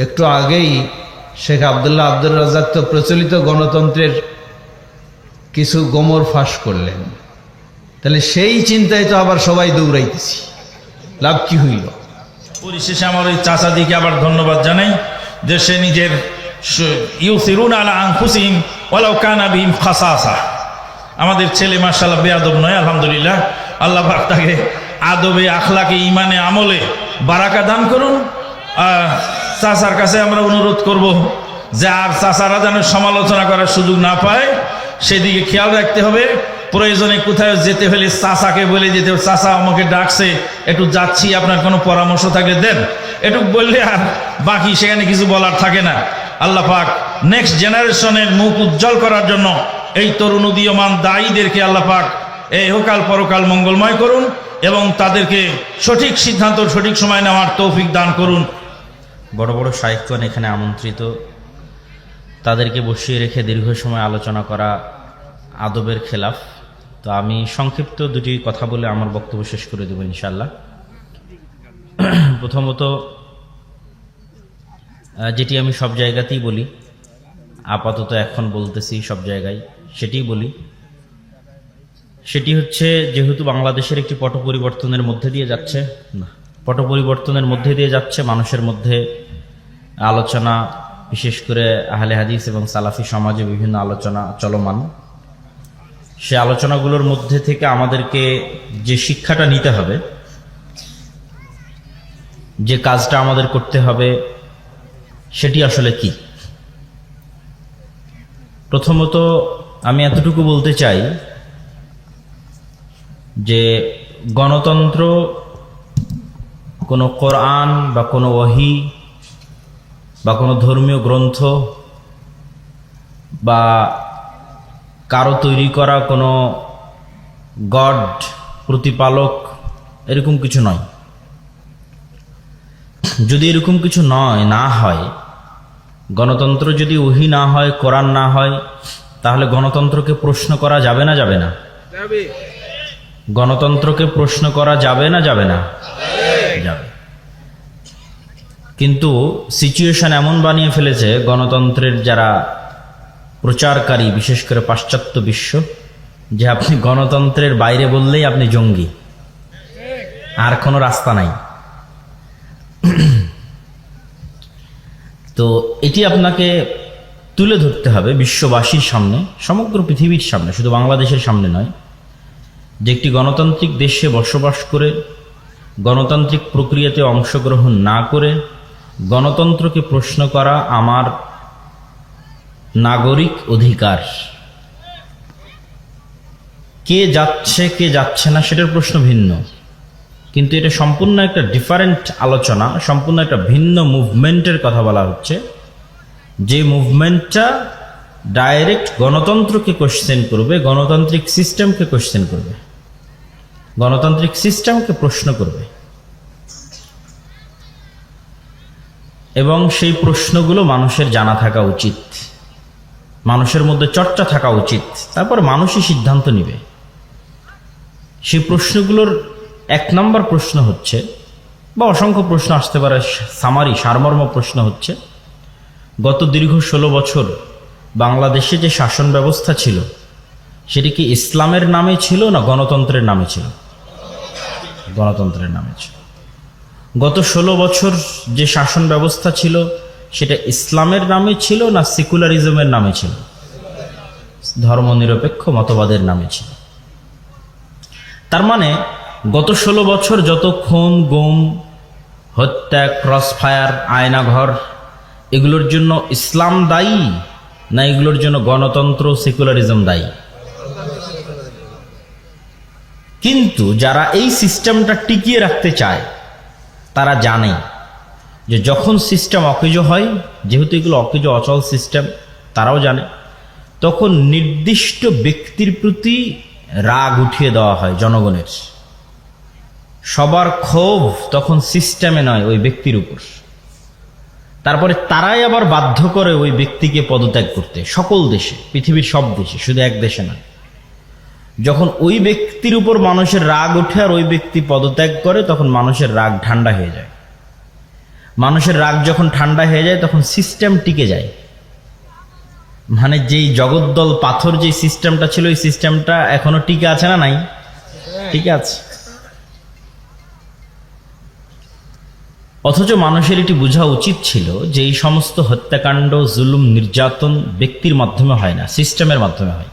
একটু আগেই শেখ আব্দুল্লাহ আব্দুর রাজ্জাক তো প্রচলিত গণতন্ত্রের কিছু গোমর ফাঁস করলেন, তাহলে সেই চিন্তায় তো আবার সবাই দৌড়াইতেছি, লাভ কি হইল? পরিশেষে আমার ওই চাচাদিকে আবার ধন্যবাদ জানাই যে সে নিজের ইউসিরুনা আলা আনফুসিহিম ওয়ালাউ কানা বিহিম খাসাসা। আমাদের ছেলে মাশাআল্লাহ বেয়াদব নয়, আলহামদুলিল্লাহ। আল্লাহ পাক তাকে আদবে, আখলাকে, ইমানে, আমলে বারাকা দান করুন। চাচার কাছে আমরা অনুরোধ করব যে আর চাচারা যেন সমালোচনা করার সুযোগ না পায়, সেদিকে খেয়াল রাখতে হবে। প্রয়োজনে কোথায় যেতে হলে চাচাকে বলে যেতে হবে, চাচা আমাকে ডাকছে, একটু যাচ্ছি, আপনার কোনো পরামর্শ থাকলে দেন, একটু বললে আর বাকি সেখানে কিছু বলার থাকে না। আল্লাহ পাক নেক্সট জেনারেশনের মুখ উজ্জ্বল করার জন্য এই তরুণ উদীয়মান দায়ীদেরকে আল্লাহ পাক এই হোকাল পরকাল মঙ্গলময় করুন এবং তাদেরকে সঠিক সিদ্ধান্ত সঠিক সময় নেওয়ার তৌফিক দান করুন। বড় বড় শাইখগণ এখানে আমন্ত্রিত, তাদেরকে বসিয়ে রেখে দীর্ঘ সময় আলোচনা করা আদবের খেলাফ। তো আমি সংক্ষিপ্ত দুটি কথা বলে আমার বক্তব্য শেষ করে দেব ইনশাআল্লাহ। প্রথমত, যেটি আমি সব জায়গাতেই বলি, আপাতত এখন বলতেছি সব জায়গায়, সেটিই বলি, সেটি হচ্ছে যেহেতু বাংলাদেশের একটি পট পরিবর্তনের মধ্যে দিয়ে যাচ্ছে, মানুষের মধ্যে আলোচনা, বিশেষ করে আহলে হাদিস এবং সালাফি সমাজে বিভিন্ন আলোচনা চলমান। সে আলোচনাগুলোর মধ্যে থেকে আমাদেরকে যে শিক্ষাটা নিতে হবে, যে কাজটা আমাদের করতে হবে, সেটি আসলে কি? প্রথমত আমি এতটুকু বলতে চাই যে গণতন্ত্র কোনো কোরআন বা কোনো ওহী বা কোনো ধর্মীয় গ্রন্থ বা কারো তৈরি করা কোনো গড, প্রতিপালক, এরকম কিছু নয়। যদি এরকম কিছু না হয়, গণতন্ত্র যদি ওহী না হয়, কোরআন না হয়, তাহলে গণতন্ত্রকে প্রশ্ন করা যাবে না? যাবে না? গণতন্ত্রকে প্রশ্ন করা যাবে না? যাবে না? যাবে। কিন্তু সিচুয়েশন এমন বানিয়ে ফেলেছে গণতন্ত্রের যারা প্রচারকারী, বিশেষ করে পাশ্চাত্য বিশ্ব, যে আপনি গণতন্ত্রের বাইরে বললেই আপনি জঙ্গি, আর কোনো রাস্তা নাই। তো এটি আপনাকে তুলে ধরতে হবে বিশ্ববাসীর সামনে, সমগ্র পৃথিবীর সামনে, শুধু বাংলাদেশের সামনে নয়, যে একটি গণতান্ত্রিক দেশে বসবাস করে গণতান্ত্রিক প্রক্রিয়াতে অংশগ্রহণ না করে গণতন্ত্রকে প্রশ্ন করা আমার নাগরিক অধিকার। কে যাচ্ছে কে যাচ্ছে না সেটার প্রশ্ন ভিন্ন, কিন্তু এটা সম্পূর্ণ একটা ডিফারেন্ট আলোচনা, সম্পূর্ণ একটা ভিন্ন মুভমেন্টের কথা বলা হচ্ছে, যে মুভমেন্টটা ডাইরেক্ট গণতন্ত্রকে কোশ্চেন করবে, গণতান্ত্রিক সিস্টেমকে কোশ্চেন করবে, গণতান্ত্রিক সিস্টেমকে প্রশ্ন করবে, এবং সেই প্রশ্নগুলো মানুষের জানা থাকা উচিত, মানুষের মধ্যে চর্চা থাকা উচিত, তারপর মানুষই সিদ্ধান্ত নিবে। সেই প্রশ্নগুলোর এক নম্বর প্রশ্ন হচ্ছে, বা অসংখ্য প্রশ্ন আসতে পারে, সারমর্ম প্রশ্ন হচ্ছে, গত দীর্ঘ 16 বছর বাংলাদেশে যে শাসন ব্যবস্থা ছিল, সেটি কি ইসলামের নামে ছিল না গণতন্ত্রের নামে ছিল? গণতন্ত্রের নামে ছিল। গত 16 বছর যে শাসন ব্যবস্থা ছিল, সেটা ইসলামের নামে ছিল না সেকুলারিজমের নামে ছিল? ধর্মনিরপেক্ষ মতবাদের নামে ছিল। তার মানে গত 16 বছর যত খুন, গুম, হত্যা, ক্রসফায়ার, আয়নাঘর, এগুলোর জন্য ইসলাম দায়ী না এগুলোর জন্য গণতন্ত্র, সেকুলারিজম দায়ী? কিন্তু যারা এই সিস্টেমটা টিকিয়ে রাখতে চায়, তারা জানে যে যখন সিস্টেম অকেজ হয়, যেহেতু এগুলো অকেজ অচল সিস্টেম, তারাও জানে, তখন নির্দিষ্ট ব্যক্তির প্রতি রাগ উঠিয়ে দেওয়া হয় জনগণের। সবার ক্ষোভ তখন সিস্টেমে নয়, ওই ব্যক্তির উপর। তারপরে তারাই আবার বাধ্য করে ওই ব্যক্তিকে পদত্যাগ করতে, সকল দেশে, পৃথিবীর সব দেশে, শুধু এক দেশে না। যখন ওই ব্যক্তির উপর মানুষের রাগ ওঠে আর ওই ব্যক্তি পদত্যাগ করে, তখন মানুষের রাগ ঠান্ডা হয়ে যায়। মানুষের রাগ যখন ঠান্ডা হয়ে যায় তখন সিস্টেম টিকে যায়। মানে যেই জগদ্দল পাথর যে সিস্টেমটা ছিল, এই সিস্টেমটা এখনো টিকে আছে না নাই? টিকে আছে। অথচ মানুষের এটি বোঝা উচিত ছিল যে এই সমস্ত হত্যাকাণ্ড, জুলুম, নির্যাতন ব্যক্তির মাধ্যমে হয় না, সিস্টেমের মাধ্যমে হয়।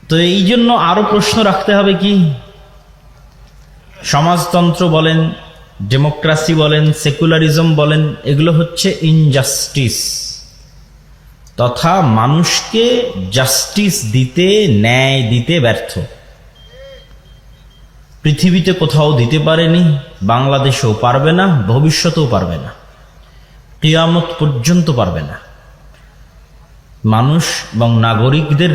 তো এই জন্য আরো প্রশ্ন রাখতে হবে কি, সমাজতন্ত্র বলেন, ডেমোক্রেসি বলেন, সেকুলারিজম বলেন, এগুলো হচ্ছে ইনজাস্টিস, তথা মানুষকে জাস্টিস দিতে, ন্যায় দিতে ব্যর্থ। পৃথিবীতে কোথাও দিতে পারেনি, বাংলাদেশেও পারবে না, ভবিষ্যতেও পারবে না, কিয়ামত পর্যন্ত পারবে না। মানুষ এবং নাগরিকদের,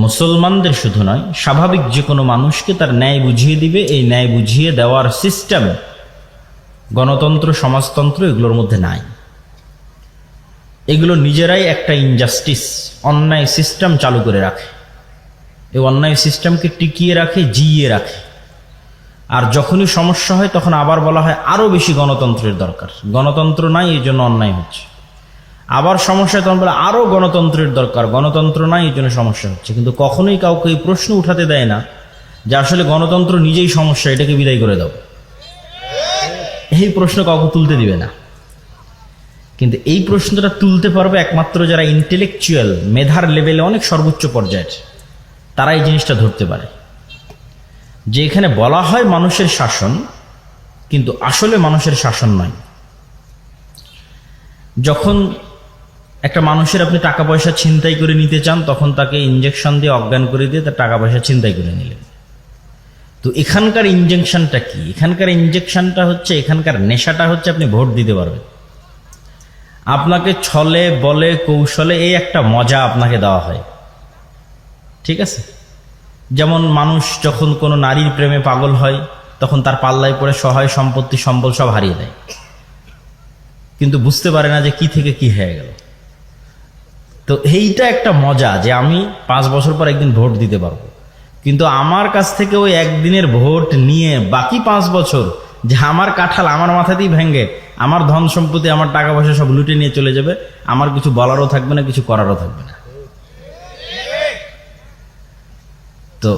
মুসলমানদের শুধু নয়, স্বাভাবিক যে কোনো মানুষকে তার ন্যায় বুঝিয়ে দিবে। এই ন্যায় বুঝিয়ে দেওয়ার সিস্টেম গণতন্ত্র, সমাজতন্ত্র এগুলোর মধ্যে নাই। এগুলো নিজেরাই একটা ইনজাস্টিস, অন্যায় সিস্টেম চালু করে রাখে। এই অন্যায় সিস্টেমকে টিকিয়ে রাখে, জিইয়ে রাখে। আর যখনই সমস্যা হয় তখন আবার বলা হয় আরো বেশি গণতন্ত্রের দরকার, গণতন্ত্র নাই এই জন্য অন্যায় হচ্ছে। আবার সমস্যা তখন বলে আরো গণতন্ত্রের দরকার, গণতন্ত্র নাই এই জন্য সমস্যা হচ্ছে। কিন্তু কখনোই কাউকে এই প্রশ্ন উঠাতে দেয় না যে আসলে গণতন্ত্র নিজেই সমস্যা, এটাকে বিদায় করে দাও। এই প্রশ্ন কাউকে তুলতে দিবে না। কিন্তু এই প্রশ্নটা তুলতে পারবে একমাত্র যারা ইন্টেলেকচুয়াল, মেধার লেভেলে অনেক সর্বোচ্চ পর্যায়ের, তারা এই জিনিসটা ধরতে পারে যে এখানে বলা হয় মানুষের শাসন, কিন্তু আসলে মানুষের শাসন নয়। যখন একটা মানুষের আপনি টাকা পয়সা ছিনতাই করে নিতে চান, তখন তাকে ইনজেকশন দিয়ে অজ্ঞান করে দিয়ে তার টাকা পয়সা ছিনতাই করে নিলেন। তো এখানকার ইনজেকশনটা কি? এখানকার ইনজেকশনটা হচ্ছে, এখানকার নেশাটা হচ্ছে আপনি ভোট দিতে পারবেন। আপনাকে ছলে বলে কৌশলে এই একটা মজা আপনাকে দেওয়া হয়, ঠিক আছে? যেমন মানুষ যখন কোনো নারীর প্রেমে পাগল হয় তখন তার পাল্লায় পড়ে সহায় সম্পত্তি সম্বল সব হারিয়ে দেয়, কিন্তু বুঝতে পারে না যে কি থেকে কি হয়ে গেল। তো এইটা একটা মজা যে আমি 5 বছর পর একদিন ভোট দিতে পারবো, কিন্তু আমার কাছ থেকে ওই একদিনের ভোট নিয়ে বাকি 5 বছর যে আমার কাঁঠাল আমার মাথাতেই ভেঙে, আমার ধন সম্পত্তি, আমার টাকা পয়সা সব লুটে নিয়ে চলে যাবে, আমার কিছু বলারও থাকবে না, কিছু করারও থাকবে না। তো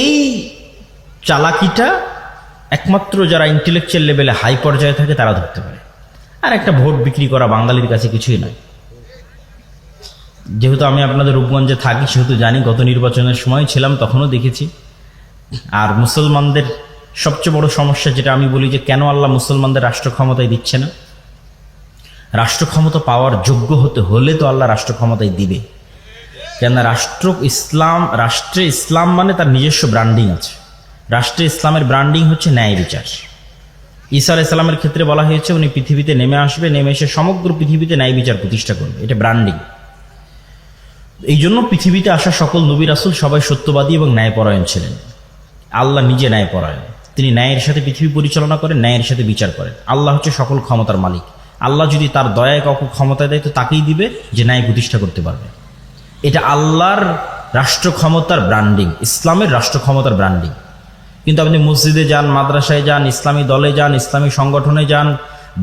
এই চালাকিটা একমাত্র যারা ইন্টেলেকচুয়াল লেভেলে হাই পর্যায়ে থাকে তারা ধরতে পারে। আর একটা ভোট বিক্রি করা বাঙালির কাছে কিছুই নয়। যেহেতু আমি আপনাদের রূপগঞ্জে থাকি সেহেতু জানি, গত নির্বাচনের সময় ছিলাম তখনও দেখেছি। আর মুসলমানদের সবচেয়ে বড় সমস্যা যেটা আমি বলি যে কেন আল্লাহ মুসলমানদের রাষ্ট্র ক্ষমতায় দিচ্ছে না, রাষ্ট্র ক্ষমতা পাওয়ার যোগ্য হতে হলে তো আল্লাহ রাষ্ট্র ক্ষমতায় দিবে। কেন? রাষ্ট্রে ইসলাম মানে তার নিজস্ব ব্র্যান্ডিং আছে। রাষ্ট্রে ইসলামের ব্র্যান্ডিং হচ্ছে ন্যায় বিচার। ঈসা আলাইহিস সালামের ক্ষেত্রে বলা হয়েছে উনি পৃথিবীতে নেমে আসবে, নেমে এসে সমগ্র পৃথিবীতে ন্যায় বিচার প্রতিষ্ঠা করবে, এটা ব্র্যান্ডিং। এই জন্য পৃথিবীতে আসা সকল নবী রাসূল সবাই সত্যবাদী এবং ন্যায়পরায়ণ ছিলেন। আল্লাহ নিজে ন্যায়পরায়ণ, তিনি ন্যায়ের সাথে পৃথিবী পরিচালনা করেন, ন্যায়ের সাথে বিচার করেন। আল্লাহ হচ্ছে সকল ক্ষমতার মালিক। আল্লাহ যদি তার দয়ায় কাউকে ক্ষমতায় দেয় তো তাকেই দিবে যে ন্যায় প্রতিষ্ঠা করতে পারবে। এটা আল্লাহর রাষ্ট্র ক্ষমতার ব্র্যান্ডিং, ইসলামের রাষ্ট্র ক্ষমতার ব্র্যান্ডিং। কিন্তু আপনি মসজিদে যান, মাদ্রাসায় যান, ইসলামী দলে যান, ইসলামী সংগঠনে যান,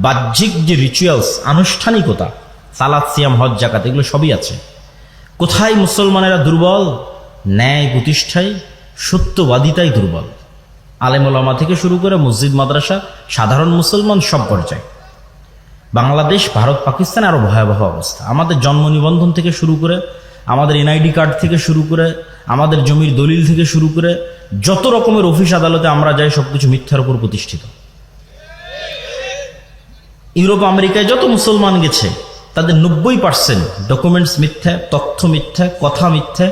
বাহ্যিক যে রিচুয়ালস, আনুষ্ঠানিকতা, সালাত, সিয়াম, হজ, যাকাত, এগুলো সবই আছে। কোথায় মুসলমানেরা দুর্বল? ন্যায় প্রতিষ্ঠায়, সত্যবাদিতাই দুর্বল। আলেম ওলামা থেকে শুরু করে মসজিদ মাদ্রাসা, সাধারণ মুসলমান সব পর্যায়ে। বাংলাদেশ, ভারত, পাকিস্তান আরো ভয়াবহ অবস্থা। আমাদের জন্ম নিবন্ধন থেকে শুরু করে, আমাদের এনআইডি কার্ড থেকে শুরু করে, আমাদের জমির দলিল থেকে শুরু করে যত রকমের অফিস আদালতে আমরা যাই সবকিছু মিথ্যার উপর প্রতিষ্ঠিত। ইউরোপ আমেরিকায় যত মুসলমান গেছে তাদের 90% ডকুমেন্টস মিথ্যা, তথ্য মিথ্যা, কথা মিথ্যা,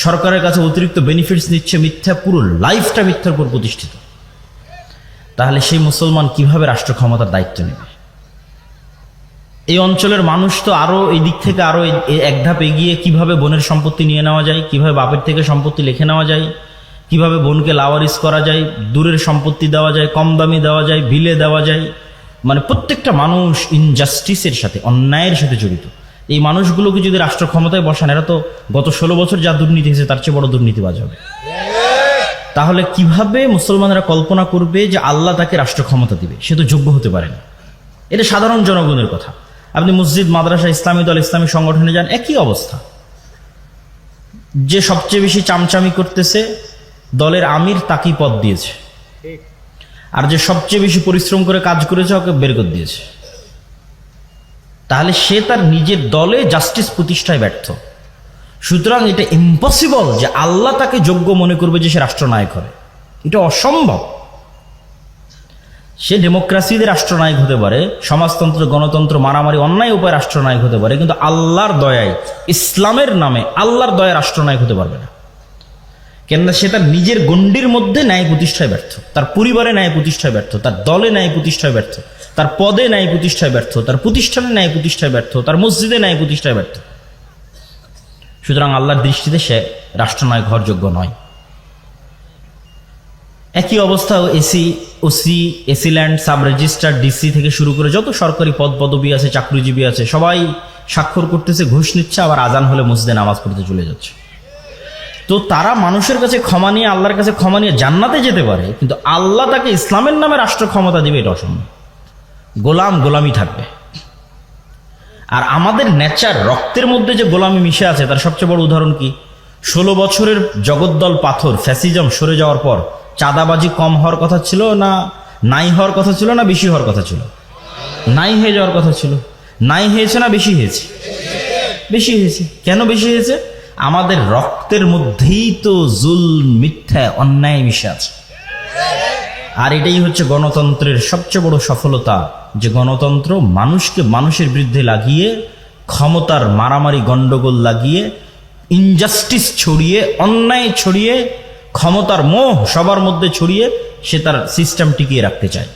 সরকারের কাছে অতিরিক্ত বেনিফিটস নিচ্ছে মিথ্যা, পুরো লাইফটা মিথ্যার উপর প্রতিষ্ঠিত। তাহলে সেই মুসলমান কিভাবে রাষ্ট্র ক্ষমতার দায়িত্ব নেবে? এই অঞ্চলের মানুষ তো আরো এই দিক থেকে আরো এক ধাপ এগিয়ে, কিভাবে বোনের সম্পত্তি নিয়ে নেওয়া যায়, কিভাবে বাপের থেকে সম্পত্তি লিখে নেওয়া যায়, কিভাবে বোনকে লাওয়ারিস করা যায়, দূরের সম্পত্তি দেওয়া যায়, কম দামি দেওয়া যায়, বিলে দেওয়া যায়। মানে প্রত্যেকটা মানুষ ইনজাস্টিসের সাথে, অন্যায়ের সাথে জড়িত। এই মানুষগুলোকে যদি রাষ্ট্র ক্ষমতায় বসান, এরা তো গত 16 বছর যা দুর্নীতি হয়েছে তার চেয়ে বড় দুর্নীতিবাজ হবে। তাহলে কিভাবে মুসলমানরা কল্পনা করবে যে আল্লাহ তাকে রাষ্ট্র ক্ষমতা দিবে? সে তো যোগ্য হতে পারে না। এটা সাধারণ জনগণের কথা। আপনি মসজিদ, মাদ্রাসা, ইসলামী দল, ইসলামী সংগঠনে যান, একই অবস্থা। যে সবচেয়ে বেশি চামচামি করতেছে দলের আমির তাকেই পদ দিয়েছে, আর যে সবচেয়ে বেশি পরিশ্রম করে কাজ করেছে ওকে বের করে দিয়েছে। তাহলে সে তার নিজের দলে জাস্টিস প্রতিষ্ঠায় ব্যর্থ। সুতরাং এটা ইম্পসিবল যে আল্লাহ তাকে যোগ্য মনে করবে যে সে রাষ্ট্রনায়ক হবে। এটা অসম্ভব। সে ডেমোক্রেসিতে রাষ্ট্রনায়ক হতে পারে, সমাজতন্ত্র, গণতন্ত্র, মারামারি, অন্যায় উপায়ে রাষ্ট্রনায়ক হতে পারে, কিন্তু আল্লাহর দয়ায়, ইসলামের নামে আল্লাহর দয়ায় রাষ্ট্রনায়ক হতে পারবে না। কেননা সে তার নিজের গণ্ডির মধ্যে ন্যায় প্রতিষ্ঠায় ব্যর্থ, তার পরিবারে ন্যায় প্রতিষ্ঠায় ব্যর্থ, তার দলে ন্যায় প্রতিষ্ঠায় ব্যর্থ, তার পদে ন্যায় প্রতিষ্ঠায় ব্যর্থ, তার প্রতিষ্ঠানে ন্যায় প্রতিষ্ঠায় ব্যর্থ, তার মসজিদে ন্যায় প্রতিষ্ঠায় ব্যর্থ। সুতরাং আল্লাহর দৃষ্টিতে সে রাষ্ট্রনায়ক হওয়ার যোগ্য নয়। একই অবস্থা OC, AC land, sub registrar, DC থেকে শুরু করে যত সরকারি পদ পদবি আছে, চাকরিজীবী আছে, সবাই স্বাক্ষর করতেছে, ঘুষ নিচ্ছে, আবার আজান হলে মসজিদে নামাজ পড়তে চলে যাচ্ছে। তো তারা মানুষের কাছে ক্ষমা নিয়ে, আল্লাহর কাছে ক্ষমা নিয়ে জান্নাতে যেতে পারে, কিন্তু আল্লাহ তাকে ইসলামের নামে রাষ্ট্র ক্ষমতা দিবে এটা অসম্ভব। গোলামি থাকবে। আর আমাদের নেচার, রক্তের মধ্যে যে গোলামি মিশে আছে তার সবচেয়ে বড় উদাহরণ কি? 16 বছরের জগদ্দল পাথর ফ্যাসিজম সরে যাওয়ার পর চাঁদাবাজি কম হওয়ার কথা ছিল না নাই হওয়ার কথা ছিল, না বেশি হওয়ার কথা ছিল? নাই হয়ে যাওয়ার কথা ছিল। নাই হয়েছে না বেশি হয়েছে? বেশি হয়েছে। কেন বেশি হয়েছে? আমাদের রক্তের মধ্যেই তো জুলম, মিথ্যা, অন্যায় মিশে আছে। আর এটাই হচ্ছে গণতন্ত্রের সবচেয়ে বড় সফলতা, যে গণতন্ত্র মানুষকে মানুষের বিরুদ্ধে লাগিয়ে, ক্ষমতার মারামারি গন্ডগোল লাগিয়ে, ইনজাস্টিস ছড়িয়ে, অন্যায় ছড়িয়ে, ক্ষমতার মোহ সবার মধ্যে ছড়িয়ে সে তার সিস্টেম টিকিয়ে রাখতে চায়।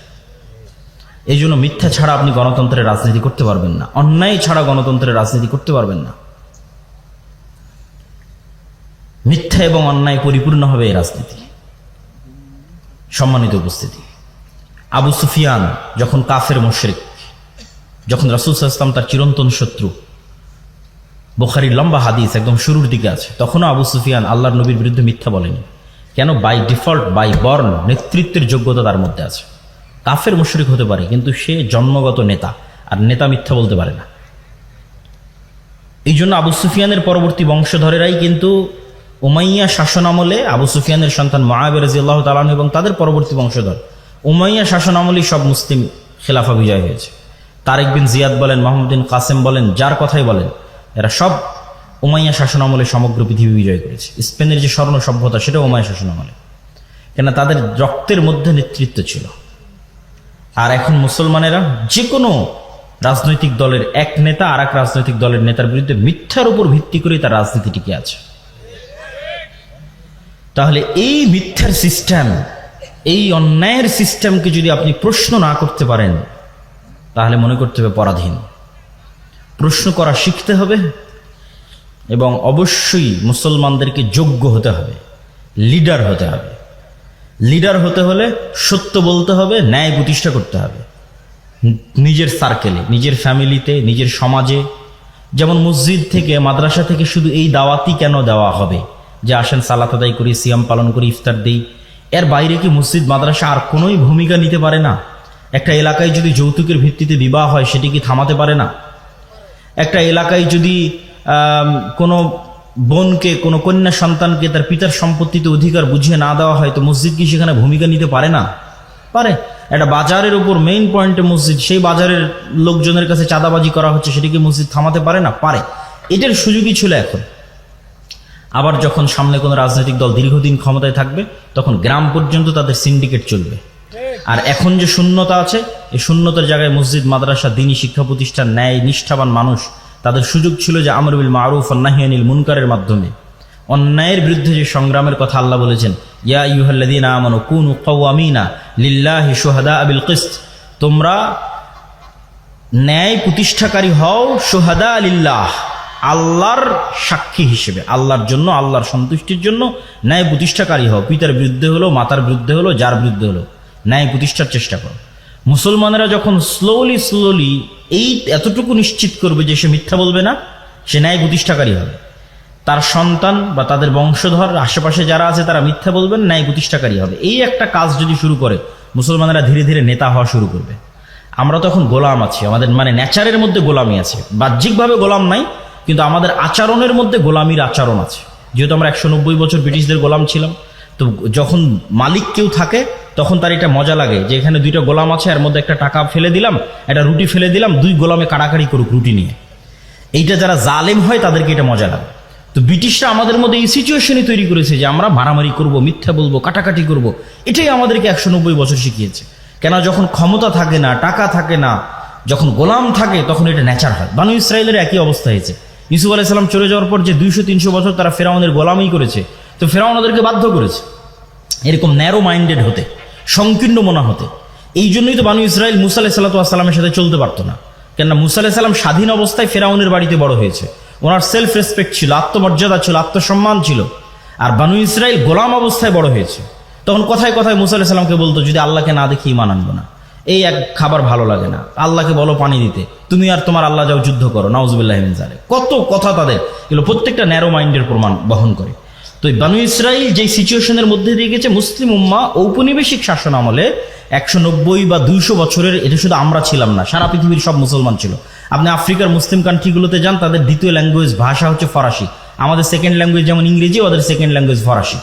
এই জন্য মিথ্যা ছাড়া আপনি গণতন্ত্রের রাজনীতি করতে পারবেন না, অন্যায় ছাড়া গণতন্ত্রের রাজনীতি করতে পারবেন না। মিথ্যা এবং অন্যায় পরিপূর্ণ হবে এই রাজনীতি। সম্মানিত উপস্থিতি, আবু সুফিয়ান যখন কাফের মুশরিক, যখন রাসূল সাল্লাল্লাহু আলাইহি ওয়াসাল্লাম তার চিরন্তন শত্রু, বুখারীর লম্বা হাদিস একদম শুরুর দিকে আছে, তখনও আবু সুফিয়ান আল্লাহর নবীর বিরুদ্ধে মিথ্যা বলেনি। কেন? বাই ডিফল্ট, বাই বর্ন, নেতৃত্বের যোগ্যতা তার মধ্যে আছে। কাফের মুশরিক হতে পারে, কিন্তু সে জন্মগত নেতা, আর নেতা মিথ্যা বলতে পারে না। এই জন্য আবু সুফিয়ানের পরবর্তী বংশধরেরাই কিন্তু উমাইয়া শাসনামলে আবু সুফিয়ানের সন্তান মুআবিয়া রাদিয়াল্লাহু তাআলা আনহু এবং তাদের পরবর্তী বংশধর উমাইয়া শাসনামলেই সব মুসলিম খেলাফা বিজয় হয়েছে। তারেক বিন জিয়াদ বলেন, মোহাম্মদ বিন কাসেম বলেন, যার কথাই বলেন, এরা সব উমাইয়া শাসনামলে সমগ্র পৃথিবী বিজয় করেছে। স্পেনের যে স্বর্ণ সভ্যতা, সেটাও উমাইয়া শাসনামলে, কেন তাদের রক্তের মধ্যে নেতৃত্ব ছিল। আর এখন মুসলমানেরা যে কোনো রাজনৈতিক দলের এক নেতা আর এক রাজনৈতিক দলের নেতার বিরুদ্ধে মিথ্যার উপর ভিত্তি করে তার রাজনীতি টিকে আছে। তাহলে এই মিথ্যার সিস্টেম, এই অন্যায়ের সিস্টেমকে যদি আপনি প্রশ্ন না করতে পারেন, তাহলে মনে করতে হবে পরাধীন। প্রশ্ন করা শিখতে হবে এবং অবশ্যই মুসলমানদেরকে যোগ্য হতে হবে, লিডার হতে হবে। লিডার হতে হলে সত্য বলতে হবে, ন্যায় প্রতিষ্ঠা করতে হবে নিজের সার্কেলে, নিজের ফ্যামিলিতে, নিজের সমাজে। যেমন মসজিদ থেকে, মাদ্রাসা থেকে শুধু এই দাওয়াতই কেন দেওয়া হবে যে আসেন সালাত আদায় করি, সিয়াম পালন করি, ইফতার দিই? এর বাইরে কি মসজিদ মাদ্রাসা আর কোনোই ভূমিকা নিতে পারে না? একটা এলাকায় যদি যৌতুকের ভিত্তিতে বিবাহ হয়, সেটি কি থামাতে পারে না? একটা এলাকায় যদি কোনো বোনকে, কোনো কন্যা সন্তানকে তার পিতার সম্পত্তিতে অধিকার বুঝিয়ে না দেওয়া হয়, তো মসজিদ কি সেখানে ভূমিকা নিতে পারে না? পারে। একটা বাজারের উপর মেইন পয়েন্টে মসজিদ, সেই বাজারের লোকজনের কাছে চাঁদাবাজি করা হচ্ছে, সেটিকে মসজিদ থামাতে পারে না? পারে। এটার সুযোগই ছিল এখন। আবার যখন সামনে কোনো রাজনৈতিক দল দীর্ঘদিন ক্ষমতায় থাকবে, তখন গ্রাম পর্যন্ত তাদের সিন্ডিকেট চলবে। আর এখন যে শূন্যতা আছে, এই শূন্যতার জায়গায় মসজিদ, মাদ্রাসা, দ্বীনি শিক্ষা প্রতিষ্ঠান, ন্যায় নিষ্ঠাবান মানুষ, তাদের সুযোগ ছিল যে আমর বিল মারুফ ওয়ান নাহি আনিল মুনকারের মাধ্যমে অন্যায়ের বিরুদ্ধে যে সংগ্রামের কথা আল্লাহ বলেছেন, ইয়া আইয়ুহাল্লাযীনা আমানু কুনু কাওয়ামিনা লিল্লাহি শুহাদা বিল কিসত, তোমরা ন্যায় প্রতিষ্ঠাকারী হও, শুহাদা লিল্লাহ, আল্লাহর সাক্ষী হিসেবে, আল্লাহর জন্য, আল্লাহর সন্তুষ্টির জন্য ন্যায় প্রতিষ্ঠাকারী হও। পিতার বিরুদ্ধে হলো, মাতার বিরুদ্ধে হলো, যার বিরুদ্ধে হলো, ন্যায় প্রতিষ্ঠার চেষ্টা করো। মুসলমানেরা যখন স্লোলি এই এতটুকু নিশ্চিত করবে যে সে মিথ্যা বলবে না, সে ন্যায় প্রতিষ্ঠাকারী হবে, তার সন্তান বা তাদের বংশধর আশেপাশে যারা আছে তারা মিথ্যা বলবেন, ন্যায় প্রতিষ্ঠাকারী হবে। এই একটা কাজ যদি শুরু করে মুসলমানেরা ধীরে ধীরে নেতা হওয়া শুরু করবে। আমরা তখন গোলাম আছি, আমাদের মানে নেচারের মধ্যে গোলামি আছে, বাহ্যিকভাবে গোলাম নাই, কিন্তু আমাদের আচরণের মধ্যে গোলামির আচরণ আছে। যেহেতু আমরা 190 বছর ব্রিটিশদের গোলাম ছিলাম, তো যখন মালিক কেউ থাকে তখন তার এটা মজা লাগে যে এখানে দুইটা গোলাম আছে, এর মধ্যে একটা টাকা ফেলে দিলাম, একটা রুটি ফেলে দিলাম, দুই গোলামে কাড়াকাড়ি করুক রুটি নিয়ে। এইটা যারা জালেম হয় তাদেরকে এটা মজা লাগে। তো ব্রিটিশরা আমাদের মধ্যে এই সিচুয়েশনই তৈরি করেছে যে আমরা মারামারি করব, মিথ্যা বলবো, কাটাকাটি করব। এটাই আমাদেরকে 190 বছর শিখিয়েছে। কেন? যখন ক্ষমতা থাকে না, টাকা থাকে না, যখন গোলাম থাকে তখন এটা নেচার হয়। বানু ইসরায়েলের একই অবস্থা হয়েছে। ইউসুফ আলাইহিস সালাম চলে যাওয়ার পর যে 200-300 বছর তারা ফেরাউনের গোলামি করেছে, তো ফেরাউন ওদেরকে বাধ্য করেছে এরকম ন্যারো মাইন্ডেড হতে, সংকীর্ণ মনা হতে। এই জন্যই তো বানু ইসরায়েল মুসা আলাইহিস সালামের সাথে চলতে পারতো না। কেননা মুসা আলাইহিস সালাম স্বাধীন অবস্থায় ফেরাউনের বাড়িতে বড় হয়েছে, ওনার সেলফ রেসপেক্ট ছিল, আত্মমর্যাদা ছিল, আত্মসম্মান ছিল। আর বানু ইসরায়েল গোলাম অবস্থায় বড় হয়েছে। তখন কথায় কথায় মুসা আলাইহিস সালামকে বলতো, যদি আল্লাহকে না দেখি ঈমান আনবো না, এই এক খাবার ভালো লাগে না, আল্লাহকে বলো পানি দিতে, তুমি আর তোমার আল্লাহ যাও যুদ্ধ করো, নাউজুবিল্লাহি মিন যালিক। কত কথা তাদের, এগুলো প্রত্যেকটা ন্যারো মাইন্ডের প্রমাণ বহন করে। তো এই বানু ইসরাইল যে সিচুয়েশনের মধ্যে দিয়ে গেছে, মুসলিম উম্মাহ ঔপনিবেশিক শাসন আমলে 190 বা 200 বছরের, এটা শুধু আমরা ছিলাম না, সারা পৃথিবীর সব মুসলমান ছিল। আপনি আফ্রিকার মুসলিম কান্ট্রিগুলোতে যান, তাদের দ্বিতীয় ল্যাঙ্গুয়েজ ভাষা হচ্ছে ফরাসি। আমাদের সেকেন্ড ল্যাঙ্গুয়েজ যেমন ইংরেজি, ওদের সেকেন্ড ল্যাঙ্গুয়েজ ফরাসি।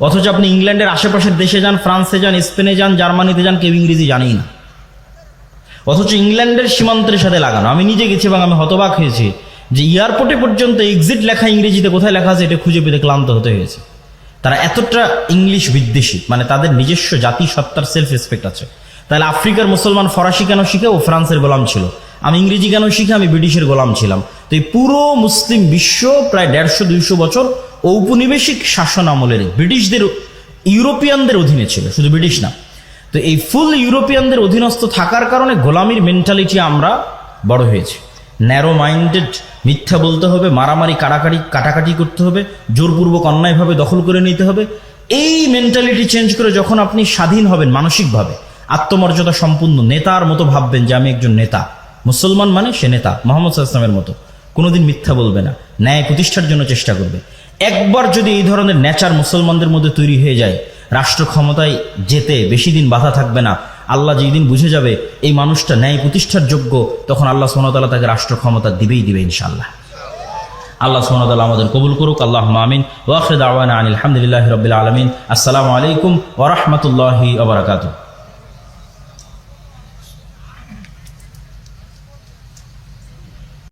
অথচ আপনি ইংল্যান্ডের আশেপাশের দেশে যান, ফ্রান্সে যান, স্পেনে যান, জার্মানিতে যান, কেউ ইংরেজি জানেই না। অথচ ইংল্যান্ডের সীমান্তের সাথে লাগানো, আমি নিজে গেছি এবং আমি হতবাক হয়েছি যে এয়ারপোর্টে পর্যন্ত এক্সিট লেখা ইংরেজিতে, কোথায় লেখা আছে এটা খুঁজে পেতে ক্লান্ত হতে হয়েছে। তারা এতটা ইংলিশ বিদ্বেষী, মানে তাদের নিজস্ব জাতি সত্তার সেলফ রেসপেক্ট আছে। তাহলে আফ্রিকার মুসলমান ফরাসি কেন শিখে? ও ফ্রান্সের গোলাম ছিল। আমি ইংরেজি কেন শিখে? আমি ব্রিটিশের গোলাম ছিলাম। তো এই পুরো মুসলিম বিশ্ব প্রায় 150-200 বছর ঔপনিবেশিক শাসন আমলের ব্রিটিশদের, ইউরোপিয়ানদের অধীনে ছিল, শুধু ব্রিটিশ না। তো এই ফুল ইউরোপিয়ানদের অধীনস্থ থাকার কারণে গোলামির মেন্টালিটি আমরা বড় হয়েছি। ন্যারো মাইন্ডেড, মিথ্যা বলতে হবে, মারামারি কাটাকাটি করতে হবে, জোরপূর্বক অন্যায়ভাবে দখল করে নিতে হবে। এই মেন্টালিটি চেঞ্জ করে যখন আপনি স্বাধীন হবেন মানসিকভাবে, আত্মমর্যাদা সম্পূর্ণ নেতার মতো ভাববেন যে আমি একজন নেতা, মুসলমান মানে সে নেতা, মুহাম্মদ সাল্লাল্লাহু আলাইহি ওয়াসাল্লামের মতো কোনোদিন মিথ্যা বলবে না, ন্যায় প্রতিষ্ঠার জন্য চেষ্টা করবে। একবার যদি এই ধরনের নেচার মুসলমানদের মধ্যে তৈরি হয়ে যায়, রাষ্ট্র ক্ষমতায় যেতে বেশি দিন বাধা থাকবে না। আল্লাহ যেই দিন বুঝে যাবে এই মানুষটা ন্যায় প্রতিষ্ঠার যোগ্য, তখন আল্লাহ সুবহানাহু ওয়া তাআলা তাকে রাষ্ট্র ক্ষমতা দিবেই দিবে ইনশাআল্লাহ। আল্লাহ সুবহানাহু ওয়া তাআলা আমাদের কবুল করুক। আল্লাহুম্মা আমিন। ওয়া আখিরু দাওয়ানা আনিল হামদুলিল্লাহি রাব্বিল আলামিন। আসসালামু আলাইকুম ওয়া রাহমাতুল্লাহি ওয়া বারাকাতুহু।